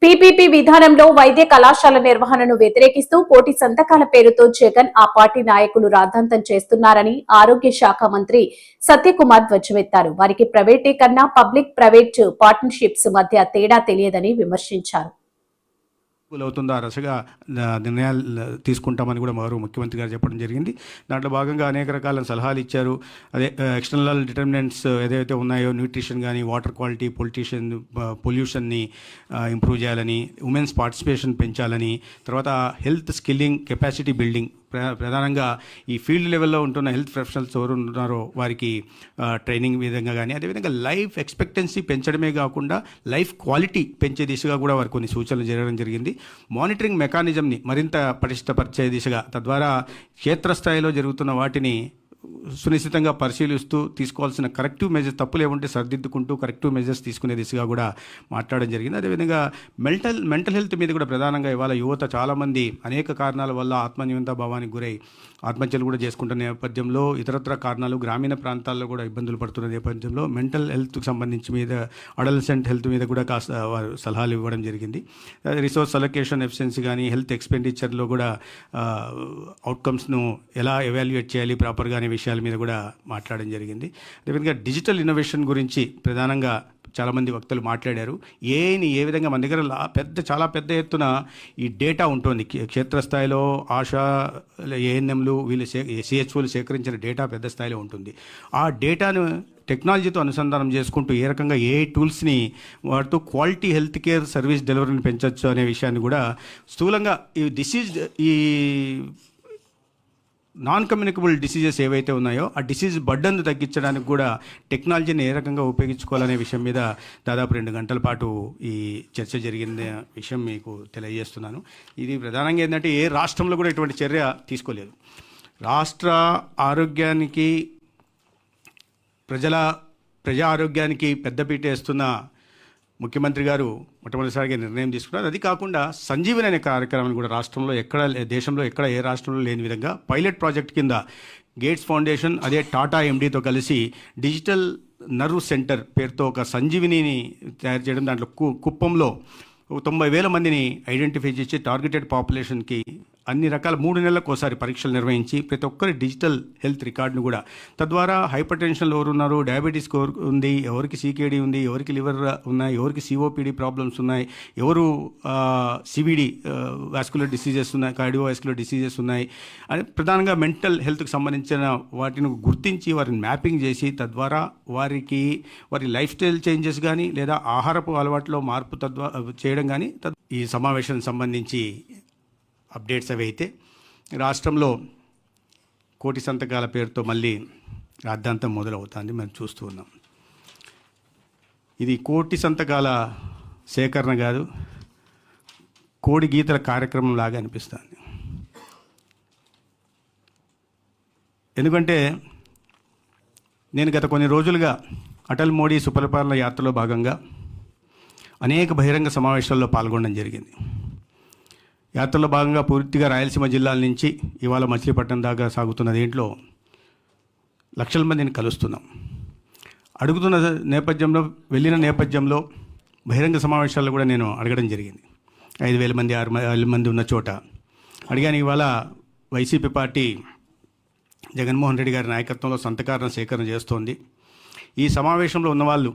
PPP విధానంలో వైద్య కళాశాల నిర్వహణను వ్యతిరేకిస్తూ కోటి సంతకాల పేరుతో జగన్ ఆ పార్టీ నాయకులు రాద్ధాంతం చేస్తున్నారని ఆరోగ్య శాఖ మంత్రి సత్యకుమార్ ధ్వజమెత్తారు. వారికి ప్రైవేటీకరణ, పబ్లిక్ ప్రైవేట్ పార్ట్నర్షిప్స్ మధ్య తేడా తెలియదని విమర్శించారు. అవుతుందా రసగా నిర్ణయాలు తీసుకుంటామని కూడా మరో ముఖ్యమంత్రి గారు చెప్పడం జరిగింది. దాంట్లో భాగంగా అనేక రకాల సలహాలు ఇచ్చారు. అదే ఎక్స్టర్నల్ డిటర్మినెంట్స్ ఏదైతే ఉన్నాయో, న్యూట్రిషన్ కానీ, వాటర్ క్వాలిటీ, పొల్యూషన్ని ఇంప్రూవ్ చేయాలని, ఉమెన్స్ పార్టిసిపేషన్ పెంచాలని, తర్వాత హెల్త్ స్కిల్లింగ్, కెపాసిటీ బిల్డింగ్, ప్రధానంగా ఈ ఫీల్డ్ లెవెల్లో ఉంటున్న హెల్త్ ప్రొఫెషనల్స్ ఎవరు ఉన్నారో వారికి ట్రైనింగ్ విధంగా కానీ, అదేవిధంగా లైఫ్ ఎక్స్పెక్టెన్సీ పెంచడమే కాకుండా లైఫ్ క్వాలిటీ పెంచే దిశగా కూడా వారికి కొన్ని సూచనలు జరగడం జరిగింది. మానిటరింగ్ మెకానిజంని మరింత పటిష్టపరిచే దిశగా, తద్వారా క్షేత్రస్థాయిలో జరుగుతున్న వాటిని సునిశ్చితంగా పరిశీలిస్తూ తీసుకోవాల్సిన కరెక్టివ్ మెజర్స్, తప్పులు ఏముంటే సరిదిద్దుకుంటూ కరెక్టివ్ మెజర్స్ తీసుకునే దిశగా కూడా మాట్లాడడం జరిగింది. అదేవిధంగా మెంటల్ హెల్త్ మీద కూడా ప్రధానంగా ఇవాళ యువత చాలామంది అనేక కారణాల వల్ల ఆత్మన్యూనతా భావానికి గురై ఆత్మహత్యలు కూడా చేసుకుంటున్న నేపథ్యంలో, ఇతరత్ర కారణాలు, గ్రామీణ ప్రాంతాల్లో కూడా ఇబ్బందులు పడుతున్న నేపథ్యంలో మెంటల్ హెల్త్కి సంబంధించి మీద, అడల్సెంట్ హెల్త్ మీద కూడా కాస్త వారు సలహాలు ఇవ్వడం జరిగింది. రిసోర్స్ అలొకేషన్ ఎఫిషియన్సీ కానీ, హెల్త్ ఎక్స్పెండిచర్లో కూడా అవుట్కమ్స్ను ఎలా ఎవాల్యుయేట్ చేయాలి ప్రాపర్గా అనే విషయాల మీద కూడా మాట్లాడడం జరిగింది. అదేవిధంగా డిజిటల్ ఇన్నోవేషన్ గురించి ప్రధానంగా చాలామంది వక్తలు మాట్లాడారు. ఏఐని ఏ విధంగా మన దగ్గర చాలా పెద్ద ఎత్తున ఈ డేటా ఉంటుంది. క్షేత్రస్థాయిలో ఆశా, ఏఎన్ఎంలు, వీళ్ళు సిహెచ్ఓలు సేకరించిన డేటా పెద్ద స్థాయిలో ఉంటుంది. ఆ డేటాను టెక్నాలజీతో అనుసంధానం చేసుకుంటూ ఏ రకంగా ఏఐ టూల్స్ని వాడుతూ క్వాలిటీ హెల్త్ కేర్ సర్వీస్ డెలివరీని పెంచవచ్చు అనే విషయాన్ని కూడా స్థూలంగా ఈ నాన్ కమ్యూనికబుల్ డిసీజెస్ ఏవైతే ఉన్నాయో ఆ డిసీజ్ బర్డన్ను తగ్గించడానికి కూడా టెక్నాలజీని ఏ రకంగా ఉపయోగించుకోవాలనే విషయం మీద దాదాపు 2 గంటల పాటు ఈ చర్చ జరిగిన విషయం మీకు తెలియజేస్తున్నాను. ఇది ప్రధానంగా ఏంటంటే ఏ రాష్ట్రంలో కూడా ఇటువంటి చర్య తీసుకోలేదు. రాష్ట్ర ఆరోగ్యానికి, ప్రజా ఆరోగ్యానికి పెద్దపీట వేస్తున్న ముఖ్యమంత్రి గారు మొట్టమొదటిసారిగా నిర్ణయం తీసుకున్నారు. అది కాకుండా సంజీవని అనే కార్యక్రమాన్ని కూడా రాష్ట్రంలో దేశంలో ఏ రాష్ట్రంలో లేని విధంగా పైలట్ ప్రాజెక్ట్ కింద గేట్స్ ఫౌండేషన్, అదే టాటా ఎండీతో కలిసి డిజిటల్ నర్వ్ సెంటర్ పేరుతో ఒక సంజీవినిని తయారు చేయడం, దాంట్లో కుప్పంలో 90,000 మందిని ఐడెంటిఫై చేసి టార్గెటెడ్ పాపులేషన్కి అన్ని రకాల 3 నెలలకు ఒకసారి పరీక్షలు నిర్వహించి ప్రతి ఒక్కరి డిజిటల్ హెల్త్ రికార్డును కూడా, తద్వారా హైపర్ టెన్షన్లో ఎవరు ఉన్నారు, డయాబెటీస్ ఉంది, ఎవరికి సీకేడీ ఉంది, ఎవరికి లివర్ ఉన్నాయి, ఎవరికి సిఓపిడి ప్రాబ్లమ్స్ ఉన్నాయి, ఎవరు సివిడి వాస్కులర్ డిసీజెస్ ఉన్నాయి, కార్డియోవాస్కులర్ డిసీజెస్ ఉన్నాయి అని ప్రధానంగా మెంటల్ హెల్త్కి సంబంధించిన వాటిని గుర్తించి వారిని మ్యాపింగ్ చేసి, తద్వారా వారి లైఫ్ స్టైల్ చేంజెస్ కానీ లేదా ఆహారపు అలవాట్లో మార్పు చేయడం కానీ ఈ సమావేశానికి సంబంధించి అప్డేట్స్ అవి అయితే, రాష్ట్రంలో కోటి సంతకాల పేరుతో మళ్ళీ రాద్ధాంతం మొదలవుతుంది. మనం చూస్తూ ఉన్నాం. ఇది కోటి సంతకాల సేకరణ కాదు, కోడి గీతల కార్యక్రమం లాగా అనిపిస్తుంది. ఎందుకంటే నేను గత కొన్ని రోజులుగా అటల్ మోడీ సుపరిపాలన యాత్రలో భాగంగా అనేక బహిరంగ సమావేశాల్లో పాల్గొనడం జరిగింది. యాత్రలో భాగంగా పూర్తిగా రాయలసీమ జిల్లాల నుంచి ఇవాళ మచిలీపట్నం దాకా సాగుతున్న దీంట్లో లక్షల మందిని కలుస్తున్నాం. అడుగుతున్న నేపథ్యంలో, వెళ్ళిన నేపథ్యంలో బహిరంగ సమావేశాల్లో కూడా నేను అడగడం జరిగింది. 5,000 మంది 6,000 మంది ఉన్న చోట అడిగాను. ఇవాళ వైసీపీ పార్టీ జగన్మోహన్ రెడ్డి గారి నాయకత్వంలో సంతకాల సేకరణ చేస్తోంది. ఈ సమావేశంలో ఉన్నవాళ్ళు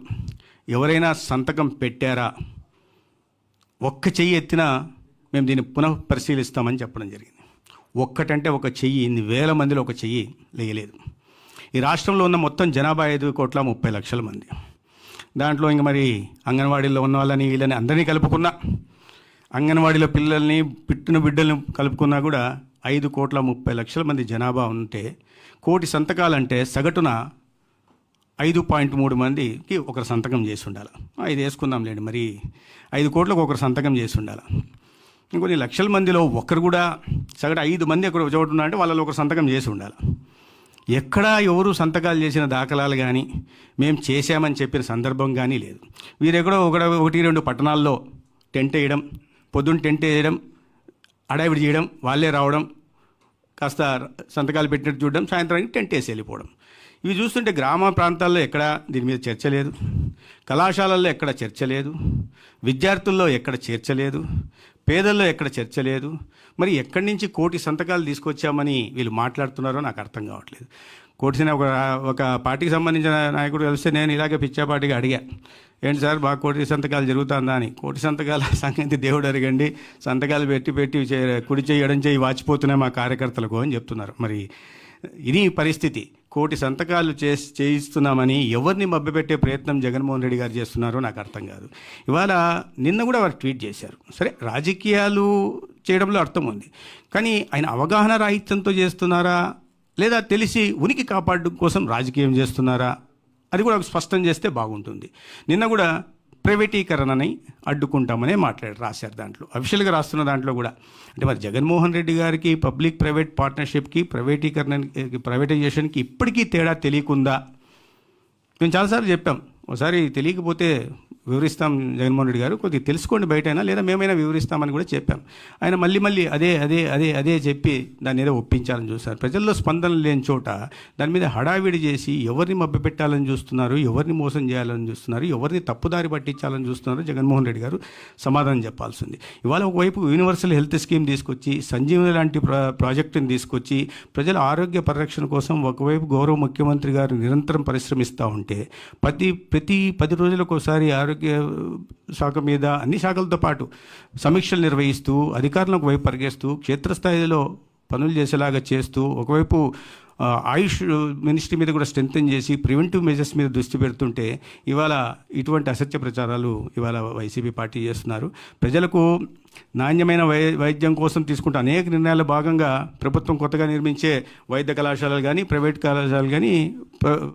ఎవరైనా సంతకం పెట్టారా? ఒక్క చెయ్యి ఎత్తినా మేము దీన్ని పునః పరిశీలిస్తామని చెప్పడం జరిగింది. ఒక్కటంటే ఒక చెయ్యి, ఇన్ని వేల మందిలో ఒక చెయ్యి లేయలేదు. ఈ రాష్ట్రంలో ఉన్న మొత్తం జనాభా 5,30,00,000 మంది. దాంట్లో ఇంక మరి అంగన్వాడీలో ఉన్న వాళ్ళని వీళ్ళని అందరినీ కలుపుకున్నా, అంగన్వాడీలో పిల్లల్ని పుట్టిన బిడ్డల్ని కలుపుకున్నా కూడా 5,30,00,000 మంది జనాభా ఉంటే, కోటి సంతకాలంటే సగటున 5.3 మందికి ఒకరు సంతకం చేసి ఉండాలి. 5 వేసుకుందాం లేండి, మరి 5 కోట్లకు ఒకరు సంతకం చేసి ఉండాలి. ఇంకొన్ని లక్షల మందిలో ఒకరు కూడా, సగటు 5 మంది ఎక్కడ చోటు ఉన్నారంటే వాళ్ళలో ఒకరు సంతకం చేసి ఉండాలి. ఎక్కడా ఎవరు సంతకాలు చేసిన దాఖలాలు కానీ, మేము చేశామని చెప్పిన సందర్భం కానీ లేదు. వీరెక్కడో 1-2 పట్టణాల్లో టెంట్ వేయడం, పొద్దున్న టెంట్ వేయడం, అడావిడి చేయడం, వాళ్ళే రావడం, కాస్త సంతకాలు పెట్టినట్టు చూడడం, సాయంత్రానికి టెంట్ వేసి వెళ్ళిపోవడం. ఇవి చూస్తుంటే గ్రామ ప్రాంతాల్లో ఎక్కడా దీని మీద చర్చ లేదు. కళాశాలల్లో ఎక్కడ చర్చ లేదు, విద్యార్థుల్లో ఎక్కడ చర్చ లేదు, పేదల్లో ఎక్కడ చర్చ లేదు. మరి ఎక్కడి నుంచి 1,000,000 సంతకాలు తీసుకొచ్చామని వీళ్ళు మాట్లాడుతున్నారో నాకు అర్థం కావట్లేదు. కోటిసిన ఒక పార్టీకి సంబంధించిన నాయకుడు కలిస్తే నేను ఇలాగే పిచ్చాపాటిగా అడిగా, ఏంటి సార్ బాగా 1,000,000 సంతకాలు జరుగుతుందా అని. 1,000,000 సంతకాల సంగతి దేవుడు అడగండి, సంతకాలు పెట్టి కుడి చేయి ఎడం చేయి వాచిపోతున్నాయి మా కార్యకర్తలకు అని చెప్తున్నారు. మరి ఇది పరిస్థితి. 1,000,000 సంతకాలు చేయిస్తున్నామని ఎవరిని మభ్యపెట్టే ప్రయత్నం జగన్మోహన్ రెడ్డి గారు చేస్తున్నారో నాకు అర్థం కాదు. ఇవాళ నిన్న కూడా వారు ట్వీట్ చేశారు. సరే, రాజకీయాలు చేయడంలో అర్థం ఉంది, కానీ ఆయన అవగాహన రాహిత్యంతో చేస్తున్నారా లేదా తెలిసి ఉనికి కాపాడడం కోసం రాజకీయం చేస్తున్నారా అది కూడా స్పష్టం చేస్తే బాగుంటుంది. నిన్న కూడా ప్రైవేటీకరణని అడ్డుకుంటామనే రాశారు దాంట్లో, అఫీషియల్గా రాస్తున్న దాంట్లో కూడా. అంటే మరి జగన్మోహన్ రెడ్డి గారికి పబ్లిక్ ప్రైవేట్ పార్ట్నర్షిప్కి, ప్రైవేటైజేషన్కి ఇప్పటికీ తేడా తెలియకుందా? మేము చాలాసార్లు చెప్పాం, ఒకసారి తెలియకపోతే వివరిస్తాం జగన్మోహన్ రెడ్డి గారు, కొద్దిగా తెలుసుకోండి బయటైనా, లేదా మేమైనా వివరిస్తామని కూడా చెప్పాం. ఆయన మళ్ళీ అదే చెప్పి దాన్ని ఏదో ఒప్పించాలని చూస్తారు. ప్రజల్లో స్పందన లేని చోట దాని మీద హడావిడి చేసి ఎవరిని మభ్యపెట్టాలని చూస్తున్నారు, ఎవరిని మోసం చేయాలని చూస్తున్నారు, ఎవరిని తప్పుదారి పట్టించాలని చూస్తున్నారు జగన్మోహన్ రెడ్డి గారు సమాధానం చెప్పాల్సింది. ఇవాళ ఒకవైపు యూనివర్సల్ హెల్త్ స్కీమ్ తీసుకొచ్చి, సంజీవని లాంటి ప్రాజెక్టుని తీసుకొచ్చి ప్రజల ఆరోగ్య పరిరక్షణ కోసం ఒకవైపు గౌరవ ముఖ్యమంత్రి గారు నిరంతరం పరిశ్రమిస్తూ ఉంటే, ప్రతి 10 రోజులకు ఒకసారి ఆరోగ్య శాఖ మీద అన్ని శాఖలతో పాటు సమీక్షలు నిర్వహిస్తూ, అధికారులకు వైపు పరిగెస్తూ, క్షేత్రస్థాయిలో పనులు చేసేలాగా చేస్తూ, ఒకవైపు ఆయుష్ మినిస్ట్రీ మీద కూడా స్ట్రెంథెన్ చేసి ప్రివెంటివ్ మెజర్స్ మీద దృష్టి పెడుతుంటే ఇవాళ ఇటువంటి అసత్య ప్రచారాలు ఇవాళ వైసీపీ పార్టీ చేస్తున్నారు. ప్రజలకు నాణ్యమైన వైద్యం కోసం తీసుకుంటే అనేక నిర్ణయాల భాగంగా ప్రభుత్వం కొత్తగా నిర్మించే వైద్య కళాశాలలు కానీ, ప్రైవేట్ కళాశాలలు కానీ